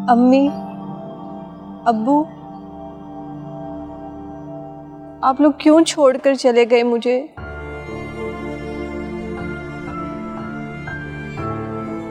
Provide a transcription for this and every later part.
अम्मी, अब्बू, आप लोग क्यों छोड़कर चले गए मुझे?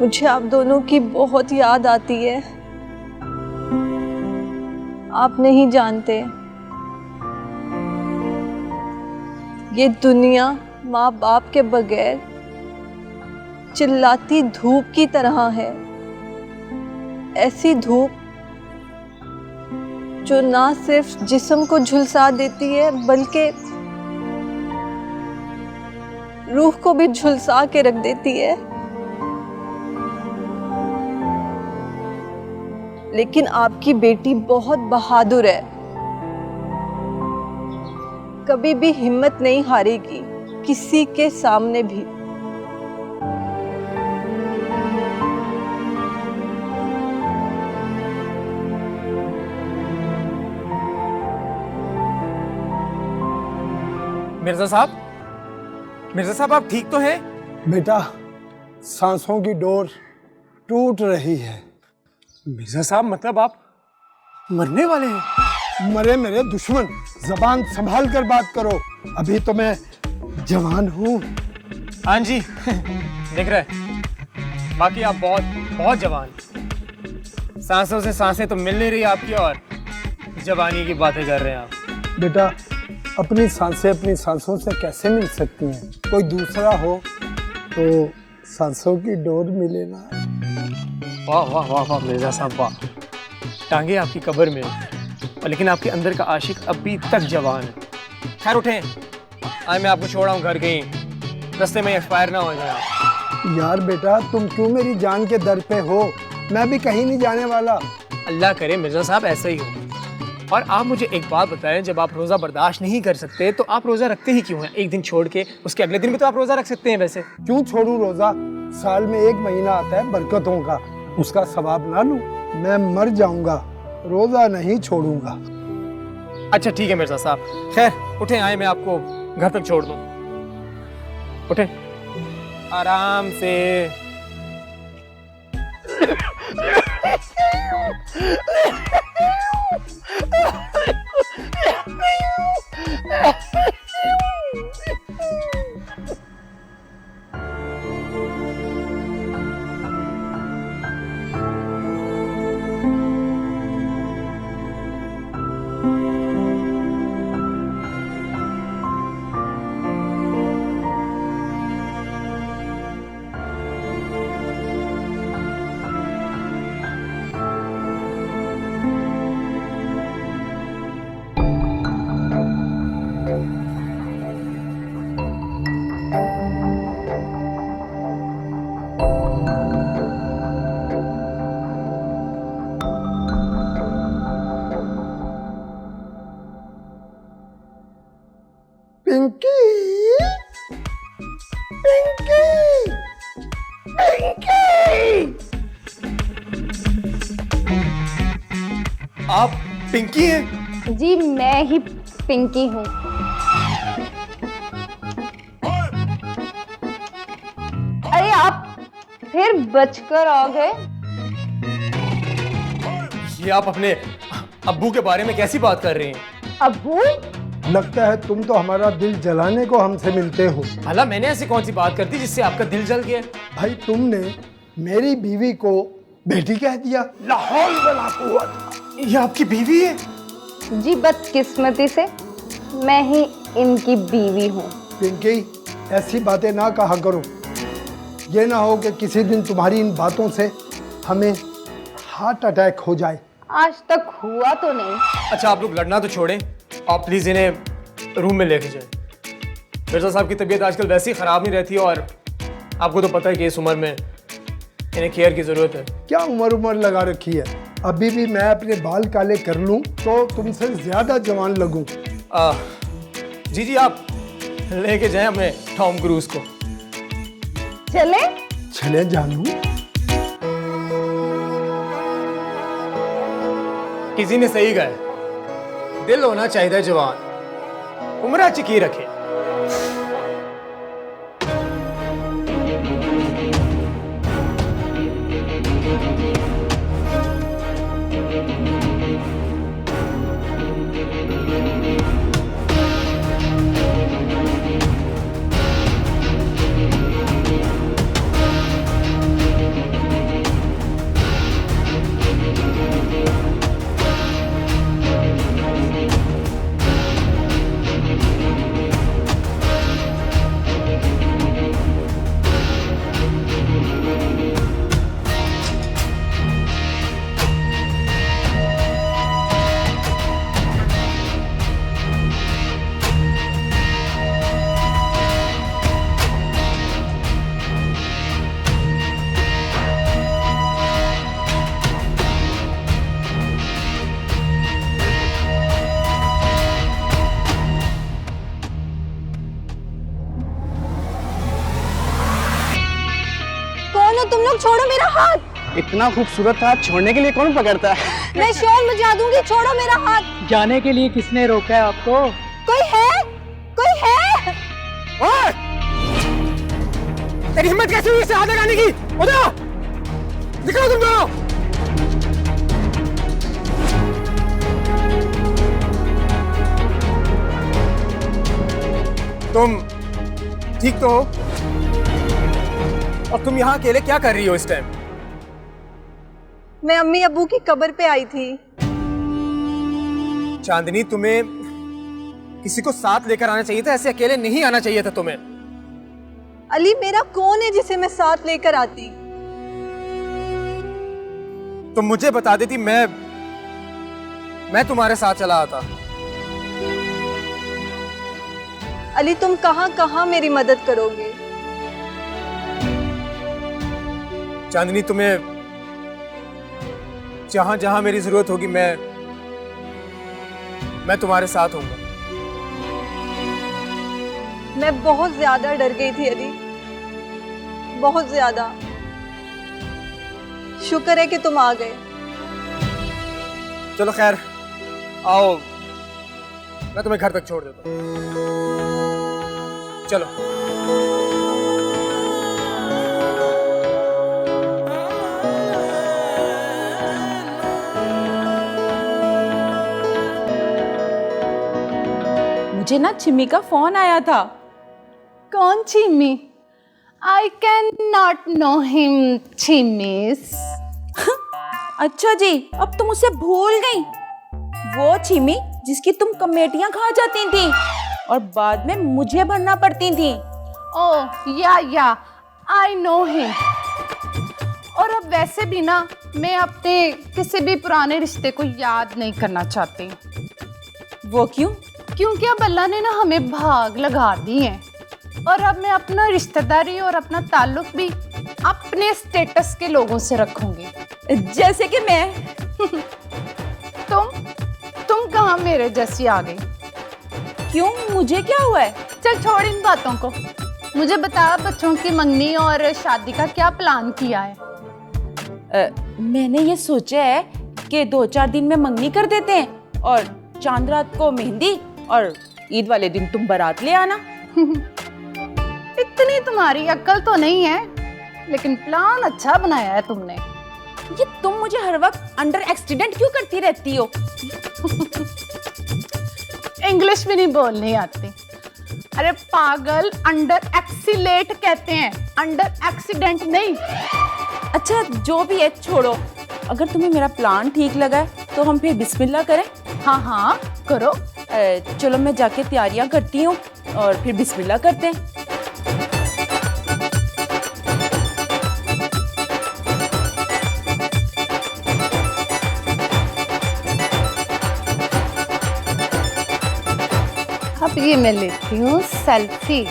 मुझे आप दोनों की बहुत याद आती है। आप नहीं जानते, ये दुनिया माँ बाप के बगैर चिल्लाती धूप की तरह है। ऐसी धूप जो ना सिर्फ जिस्म को झुलसा देती है बल्कि रूह को भी झुलसा के रख देती है। लेकिन आपकी बेटी बहुत बहादुर है, कभी भी हिम्मत नहीं हारेगी किसी के सामने भी। मिर्जा साहब आप ठीक तो हैं? बेटा, सांसों की डोर टूट रही है। मिर्जा साहब मतलब आप मरने वाले हैं? मरे मेरे दुश्मन, जबान संभाल कर बात करो। अभी तो मैं जवान हूँ। हाँ जी दिख रहा है। बाकी आप बहुत जवान। सांसों से सांसें तो मिल नहीं रही आपकी और जवानी की बातें कर रहे हैं आप। बेटा, अपनी सांसें अपनी सांसों से कैसे मिल सकती हैं? कोई दूसरा हो तो सांसों की डोर मिले ना। वाह वाह वाह वाह मिर्जा साहब वाह। टांगे आपकी कब्र में और लेकिन आपके अंदर का आशिक अभी तक जवान है। खैर उठें, आज मैं आपको छोड़ रहा हूँ घर, कहीं रास्ते में एक्सपायर ना हो जाए। यार बेटा, तुम क्यों मेरी जान के दर पे हो? मैं भी कहीं नहीं जाने वाला। अल्लाह करे मिर्जा साहब ऐसा ही हो। और आप मुझे एक बात बताएं, जब आप रोज़ा बर्दाश्त नहीं कर सकते तो आप रोज़ा रखते ही क्यों हैं? एक दिन छोड़ के उसके अगले दिन भी तो आप रोज़ा रख सकते हैं। वैसे क्यों छोड़ूं रोजा? साल में एक महीना आता है बरकतों का, उसका सवाब ना लूं? मैं मर जाऊंगा, रोजा नहीं छोड़ूंगा। अच्छा ठीक है मिर्जा साहब, खैर उठें, आए मैं आपको घर तक छोड़ दूं। उठें आराम से। पिंकी, पिंकी, पिंकी। आप पिंकी हैं? जी मैं ही पिंकी हूँ। अरे आप फिर बचकर आ गए। ये आप अपने अब्बू के बारे में कैसी बात कर रही हैं? अब्बू? लगता है तुम तो हमारा दिल जलाने को हमसे मिलते हो। भला मैंने ऐसी कौन सी बात कर दी जिससे आपका दिल जल गया? भाई, तुमने मेरी बीवी को बेटी कह दिया। लाहौल वाला कुव्वत। ये आपकी बीवी है? जी बदकिस्मती से मैं ही इनकी बीवी हूँ। पिंकी, ऐसी बातें ना कहा करो। ये ना हो कि किसी दिन तुम्हारी इन बातों से हमें हार्ट अटैक हो जाए। आज तक हुआ तो नहीं। अच्छा आप लोग लड़ना तो छोड़ें, आप प्लीज़ इन्हें रूम में लेके जाएं। मिर्जा साहब की तबीयत आजकल वैसे ही ख़राब नहीं रहती और आपको तो पता है कि इस उम्र में इन्हें केयर की ज़रूरत है। क्या उम्र लगा रखी है? अभी भी मैं अपने बाल काले कर लूं तो तुमसे ज़्यादा जवान लगूं। जी आप लेके जाएं अपने टॉम क्रूज को। चले? चले जानू। किसी ने सही कहा है, दिल होना चाहिए जवान, उम्र चिकी रखे। हाथ। इतना खूबसूरत था, छोड़ने के लिए कौन पकड़ता है? मैं शोर मचा दूंगी, छोड़ो मेरा हाथ। जाने के लिए किसने रोका है आपको? कोई है? कोई है? ओए! तेरी हिम्मत कैसे हुई इससे हाथ लगाने की? उधर! निकलो तुम दोनों! तुम ठीक तो हो? और तुम यहाँ अकेले क्या कर रही हो इस टाइम? मैं अम्मी अब्बू की कब्र पे आई थी। चांदनी, तुम्हें किसी को साथ लेकर आना चाहिए था, ऐसे अकेले नहीं आना चाहिए था तुम्हें। अली, मेरा कौन है जिसे मैं साथ लेकर आती? तुम मुझे बता देती, मैं तुम्हारे साथ चला आता। अली, तुम कहां कहां मेरी मदद करोगे? चांदनी, तुम्हें जहां जहां मेरी जरूरत होगी मैं तुम्हारे साथ हूंगा। मैं बहुत ज्यादा डर गई थी अली, बहुत ज्यादा। शुक्र है कि तुम आ गए। चलो खैर, आओ मैं तुम्हें घर तक छोड़ देता हूँ। चलो। मुझे ना छिमी का फोन आया था। कौन Chhimi? I can not know him छिमिस। अच्छा जी, अब तुम उसे भूल गई? वो छिमी जिसकी तुम कमेटियां खा जाती थी और बाद में मुझे भरना पड़ती थी। ओह या आई नो हिम। और अब वैसे भी ना मैं अपने किसी भी पुराने रिश्ते को याद नहीं करना चाहती। वो क्यों? क्योंकि अब अल्लाह ने ना हमें भाग लगा दी है और अब मैं अपना रिश्तेदारी और अपना ताल्लुक भी अपने स्टेटस के लोगों से रखूंगी। जैसे कि मैं। तुम कहाँ मेरे जैसी आ गई? क्यों, मुझे क्या हुआ है? चल छोड़ इन बातों को, मुझे बता बच्चों की मंगनी और शादी का क्या प्लान किया है? मैंने ये सोचा है कि 2-4 दिन में मंगनी कर देते हैं और चांद रात को मेहंदी और ईद वाले दिन तुम बारात ले आना। इतनी तुम्हारी अक्ल तो नहीं है, लेकिन प्लान अच्छा बनाया है तुमने। ये तुम मुझे हर वक्त अंडर एक्सीडेंट क्यों करती रहती हो? इंग्लिश भी नहीं बोलनी आती। अरे पागल, अंडर एक्सीलेट कहते हैं, अंडर एक्सीडेंट नहीं। अच्छा जो भी है, छोड़ो। अगर तुम्हें मेरा प्लान ठीक लगा है तो हम फिर बिस्मिल्लाह करें। हाँ करो। चलो मैं जाके तैयारियां करती हूँ और फिर बिस्मिल्लाह करते हैं। अब ये मैं लेती हूँ सेल्फी।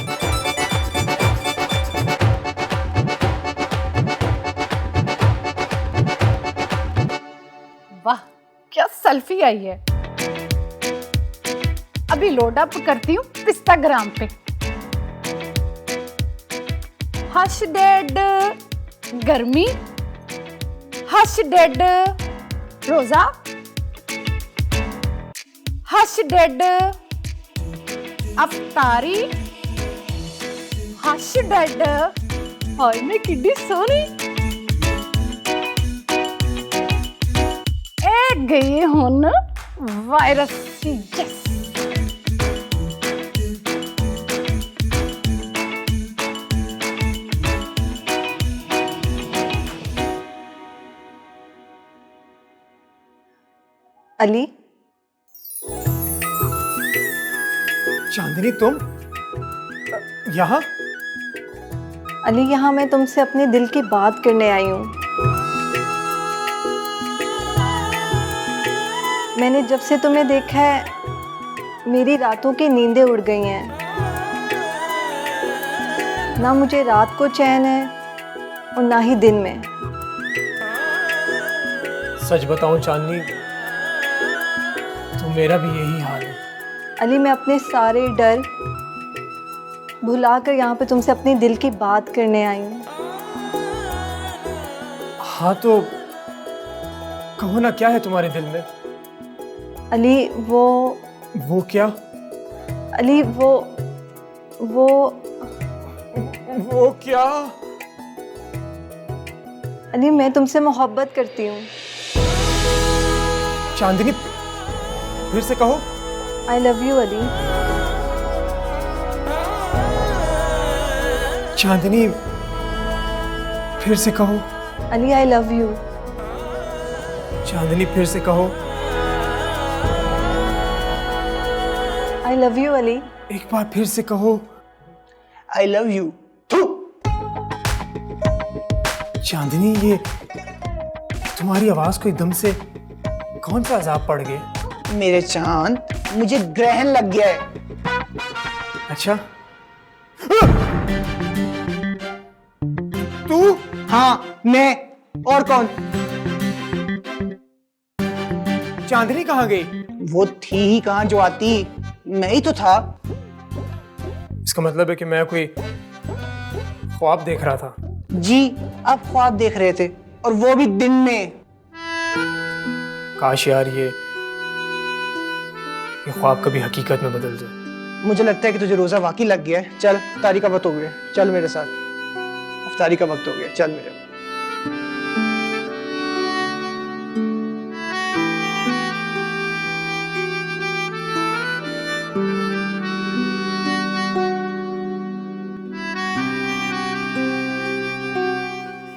वाह क्या सेल्फी आई है। अभी लोड अप करती हूँ इंस्टाग्राम पे। #, गर्मी, #, रोजा, #, अफ्तारी, #, हाय मैं किड्डी सोनी। ए गए हुन वायरस। यस अली, चांदनी, तुम यहाँ? अली यहाँ मैं तुमसे अपने दिल की बात करने आई हूँ। मैंने जब से तुम्हें देखा है मेरी रातों की नींदें उड़ गई हैं। ना मुझे रात को चैन है और ना ही दिन में। सच बताऊं चांदनी, तो मेरा भी यही हाल है। अली, मैं अपने सारे डर भुलाकर यहाँ पे तुमसे अपने दिल की बात करने आई हूँ। हाँ तो कहो ना, क्या है तुम्हारे दिल में? अली वो क्या? अली वो क्या? अली मैं तुमसे मोहब्बत करती हूँ। चांदनी, फिर से कहो। I love you Ali. Chandni, फिर से कहो। Ali I love you. Chandni, फिर से कहो। I love you Ali. एक बार फिर से कहो। I love you. चांदनी, ये तुम्हारी आवाज को एकदम से कौन सा अजाब पड़ गया? मेरे चांद, मुझे ग्रहण लग गया है। अच्छा, तू? हाँ, मैं। और कौन? चांदनी कहाँ गई? वो थी ही कहाँ जो आती, मैं ही तो था। इसका मतलब है कि मैं कोई ख्वाब देख रहा था। जी, आप ख्वाब देख रहे थे, और वो भी दिन में। काश यार ये ख्वाब कभी हकीकत में बदल जाए। मुझे लगता है कि तुझे रोजा वाकई लग गया है। चल, इफ्तारी का वक्त हो गया, चल मेरे साथ। इफ्तारी का वक्त हो गया, चल मेरे।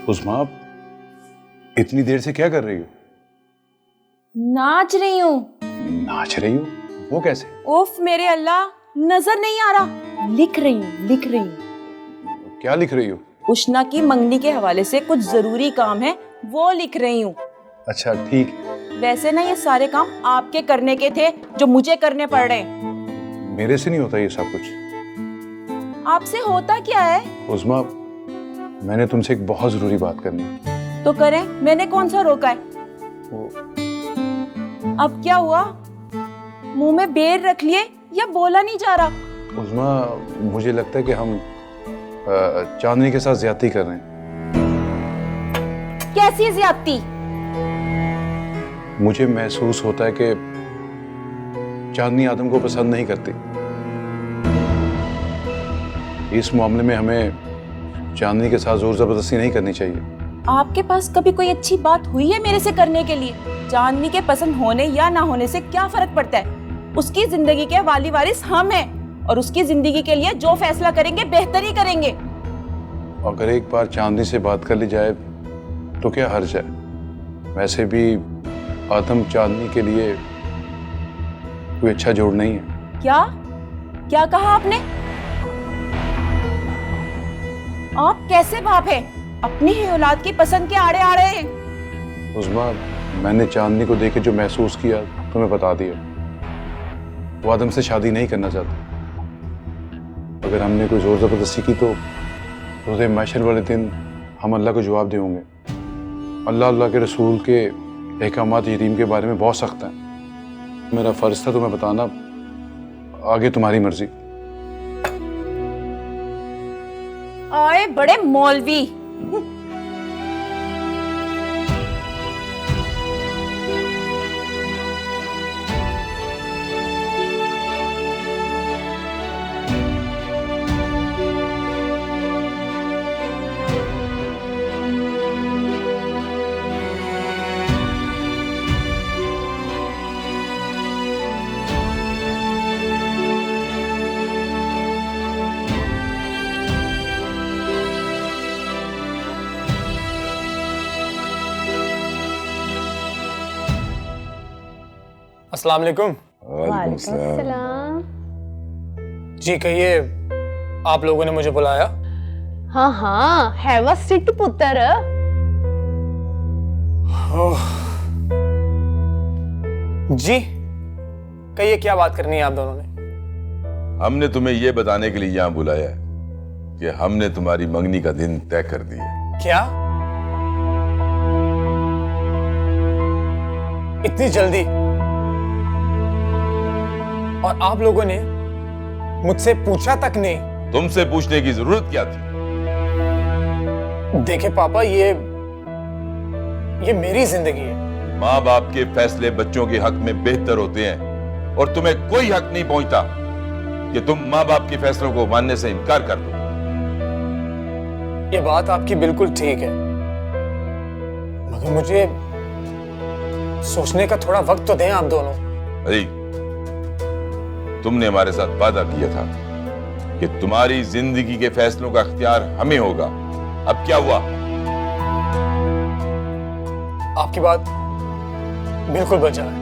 उस्मा, आप इतनी देर से क्या कर रही हो? नाच रही हूँ। नाच रही हो? वो कैसे? उफ मेरे अल्लाह, नजर नहीं आ रहा। लिख रही हूँ। क्या लिख रही हो? उष्णा की मंगनी के हवाले से कुछ जरूरी काम है, वो लिख रही हूँ। अच्छा ठीक। वैसे ना ये सारे काम आपके करने के थे जो मुझे करने पड़ रहे हैं। मेरे से नहीं होता ये सब कुछ। आपसे होता क्या है? उस्मा, मैंने तुमसे एक बहुत जरूरी बात करनी है। तो करें, मैंने कौन सा रोका है? अब क्या हुआ? मुंह में बेर रख लिए या बोला नहीं जा रहा? उस्मा, मुझे लगता है कि हम चांदनी के साथ ज्यादती कर रहे हैं। कैसी ज्यादती? मुझे महसूस होता है कि चांदनी आदम को पसंद नहीं करती। इस मामले में हमें चांदनी के साथ जोर जबरदस्ती नहीं करनी चाहिए। आपके पास कभी कोई अच्छी बात हुई है मेरे से करने के लिए? चांदनी के पसंद होने या ना होने से क्या फर्क पड़ता है? उसकी जिंदगी के वाली वारिस हम हैं, और उसकी जिंदगी के लिए जो फैसला करेंगे बेहतर ही करेंगे। अगर एक बार चांदनी से बात कर ली जाए तो क्या हर्ज है? वैसे भी आदम चांदनी के लिए कोई अच्छा जोड़ नहीं है। क्या कहा आपने? आप कैसे बाप हैं? अपनी ही औलाद की पसंद के आड़े आ रहे हैं। उस्मा, मैंने चांदनी को देखे जो महसूस किया तुम्हें बता दिया। वो आदम से शादी नहीं करना चाहती। अगर हमने कोई जोर जबरदस्ती की तो रोज़े महशर वाले दिन हम अल्लाह को जवाब देंगे। अल्लाह के रसूल के अहकामात यतीम के बारे में बहुत सख्त हैं। मेरा फर्ज था तुम्हें बताना, आगे तुम्हारी मर्जी। आए बड़े मौलवी। अस्सलाम वालेकुम। वालेकुम सलाम। जी कहिए, आप लोगों ने मुझे बुलाया? हाँ हाँ, हैव अ सीट पुत्र। जी कहिए, क्या बात करनी है आप दोनों ने? हमने तुम्हें यह बताने के लिए यहाँ बुलाया है कि हमने तुम्हारी मंगनी का दिन तय कर दिया। क्या? इतनी जल्दी? और आप लोगों ने मुझसे पूछा तक नहीं? तुमसे पूछने की जरूरत क्या थी? देखे पापा, ये ये मेरी जिंदगी है। माँ बाप के फैसले बच्चों के हक में बेहतर होते हैं और तुम्हें कोई हक नहीं पहुंचता कि तुम माँ बाप के फैसलों को मानने से इनकार कर दो। ये बात आपकी बिल्कुल ठीक है, मगर मुझे सोचने का थोड़ा वक्त तो दें आप दोनों। अरे तुमने हमारे साथ वादा किया था कि तुम्हारी जिंदगी के फैसलों का इख्तियार हमें होगा। अब क्या हुआ? आपकी बात बिल्कुल बचा है,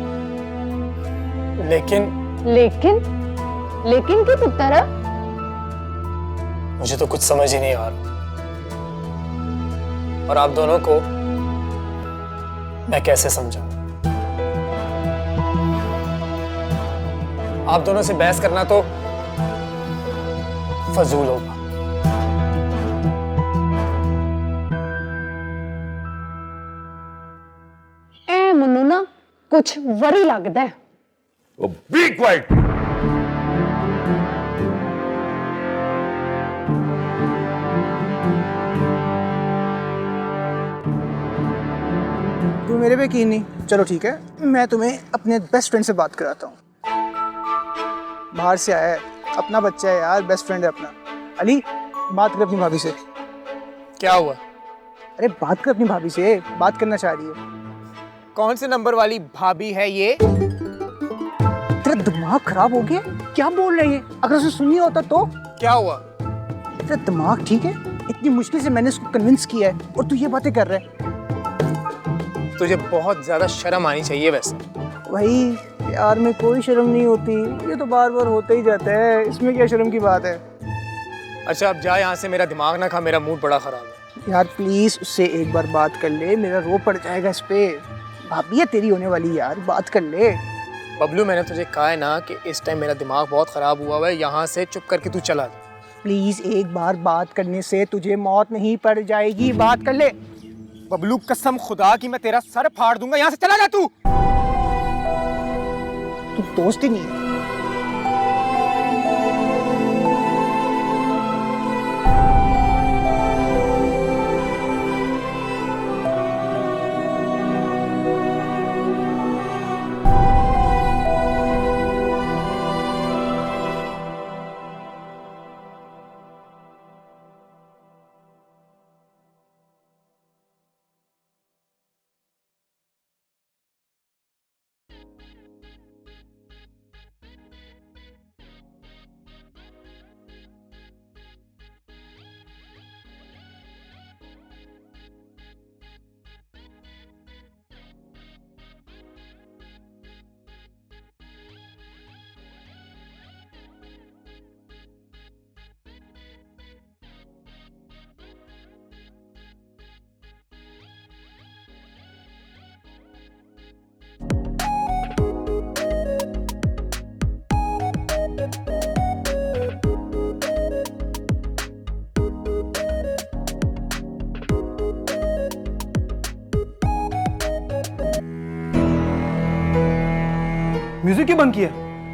लेकिन लेकिन क्यों पुत्र? मुझे तो कुछ समझ ही नहीं आ रहा, और आप दोनों को मैं कैसे समझाऊं? आप दोनों से बहस करना तो फजूल होगा। ए मनु ना कुछ वरी लगता है। Oh be quiet. तू मेरे पे यकीन नहीं? चलो ठीक है, मैं तुम्हें अपने बेस्ट फ्रेंड से बात कराता हूँ। बाहर से आया है, अपना बच्चा है यार, बेस्ट फ्रेंड है अपना। अली बात कर अपनी भाभी से। क्या हुआ? अरे बात कर अपनी भाभी से, बात करना चाह रही है। कौन से नंबर वाली भाभी है ये? तेरा दिमाग खराब हो गया? क्या बोल रही है? अगर उसे सुनिए होता तो? क्या हुआ? तेरा दिमाग ठीक है? इतनी मुश्किल से मैंने उसको कन्विंस किया है और तू ये बातें कर रहा है। तुझे बहुत ज्यादा शर्म आनी चाहिए वैसे। भाई प्यार में कोई शर्म नहीं होती, ये तो बार बार होता ही जाता है, इसमें क्या शर्म की बात है? अच्छा अब जा यहाँ से, मेरा दिमाग ना खा, मेरा मूड बड़ा खराब है। यार प्लीज उससे एक बार बात कर ले, मेरा रो पड़ जाएगा इस पे। भाभी है तेरी होने वाली यार, बात कर ले। बबलू मैंने तुझे कहा है ना कि इस टाइम मेरा दिमाग बहुत खराब हुआ है, यहाँ से चुप करके तू चला जा। प्लीज एक बार बात करने से तुझे मौत नहीं पड़ जाएगी, बात कर ले। बबलू कसम खुदा की मैं तेरा सर फाड़ दूंगा, यहाँ से चला जा तू। तू दोस्त ही नहीं है। म्यूजिक क्यों बंद किया?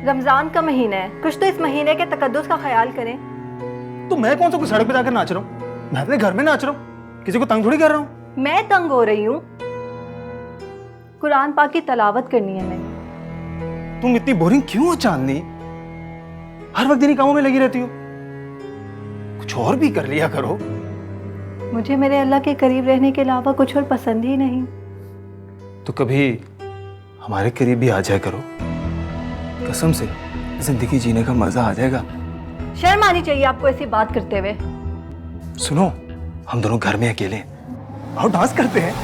रमजान का महीना है, कुछ तो इस महीने के तकद्दुस का ख्याल करें। तो मैं कौन सा कोई सड़क पे जाकर नाच रहा हूँ? मैं अपने घर में नाच रहा हूँ, किसी को तंग थोड़ी कर रहा हूँ। मैं तंग हो रही हूँ, कुरान पाक की तलावत करनी है मैंने। तुम इतनी बोरिंग क्यों हो चांदनी? हर वक्त इन्हीं कामों में लगी रहती हो, कुछ और भी कर लिया करो। मुझे मेरे अल्लाह के करीब रहने के अलावा कुछ और पसंद ही नहीं। तो कभी हमारे करीब भी आ जाया करो, कसम से जिंदगी जीने का मजा आ जाएगा। शर्म आनी चाहिए आपको ऐसी बात करते हुए। सुनो, हम दोनों घर में अकेले हैं, आओ डांस करते हैं।